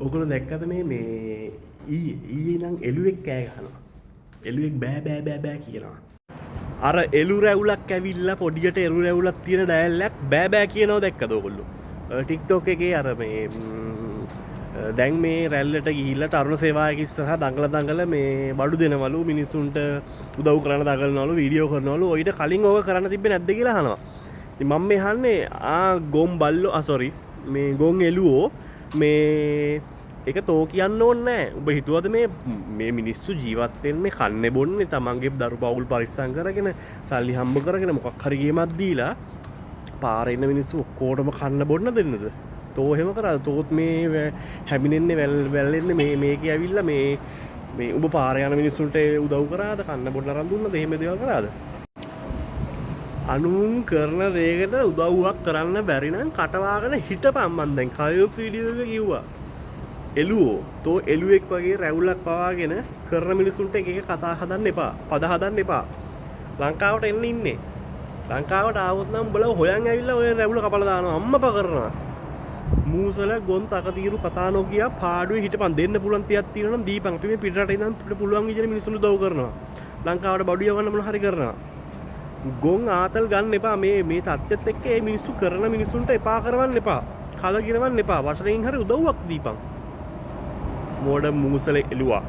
ඔගොල්ලෝ දැක්කද මේ ඊයේ නම් එළුවෙක් කෑ ගහනවා. එළුවෙක් බෑ බෑ බෑ බෑ කියනවා. අර එළු රැවුලක් ඇවිල්ලා පොඩියට එළු රැවුලක් තියෙන ඩයලොග් බෑ බෑ කියනවා දැක්කද ඔයගොල්ලෝ? TikTok එකේ අර මේ දැන් මේ රැල්ලට ගිහිල්ලා තරුණ සේවායක ඉස්සරහා දඟල මේ බඩු දෙනවලු මිනිස්සුන්ට උදව් කරන්න දඟලනවලු වීඩියෝ කරනවලු. ඔයිට කලින් ඕක කරන්න තිබ්බේ නැද්ද කියලා අහනවා. ඉතින් මම මේ අහන්නේ ගොම් බල්ලෝ සෝරි මේ ගොන් එළුවෝ මේ එක තෝ කියන්න ඕනේ නැහැ. ඔබ හිතුවද මේ මිනිස්සු ජීවත් වෙන්නේ කන්නේ බොන්නේ තමන්ගේ දරු පවුල් පරිස්සම් කරගෙන සල්ලි හම්බ කරගෙන මොකක් හරි ගේමක් දීලා පාරේ ඉන්න මිනිස්සු ඔක්කොටම කන්න බොන්න දෙන්නද? තෝ එහෙම කරාද? තෝත් මේ හැමිනෙන්නේ වැල්ලෙන්නේ මේකේ ඇවිල්ලා මේ ඔබ පාරේ යන මිනිස්සුන්ට උදව් කරාද? කන්න බොන්න අරන් දුන්නද? එහෙම දේවල් කරාද? අනුන් කරන දේකට උදව්වක් කරන්න බැරි නම් කටවාගෙන හිටපන්. මන් දැන් කලියුත් වීඩියෝ එක කිව්වා. එළුවෝ තෝ එළුවෙක් වගේ රැවුලක් පවාගෙන කරන මිනිස්සුන්ට එක එක කතා හදන්න එපා. පද හදන්න එපා. ලංකාවට එන්න ඉන්නේ. ලංකාවට ආවොත් නම් උඹලා හොයන් ඇවිල්ලා ඔය රැවුල කපලා දානවා. අම්මපා කරනවා. මූසල ගොන් තකතිරු කතා නොකිය පාඩුවේ හිටපන්. දෙන්න පුළුවන් තියක් තියෙනවා නම් දීපන්. අපි මේ පිටරට ඉඳන් පුළුවන් විදිහට මිනිස්සුන්ට උදව් කරනවා. ලංකාවට බඩු යවන්න මොන හරි කරනවා. ගොන් ආතල් ගන්න එපා. මේ තත්ත්වෙත් එක්ක මේ මිනිස්සු කරන මිනිස්සුන්ට එපා කරවන්න එපා. කලකිරවන්න එපා. වචනයෙන් හරි උදව්වක් දීපන්. මෝඩ මූසල එළුවා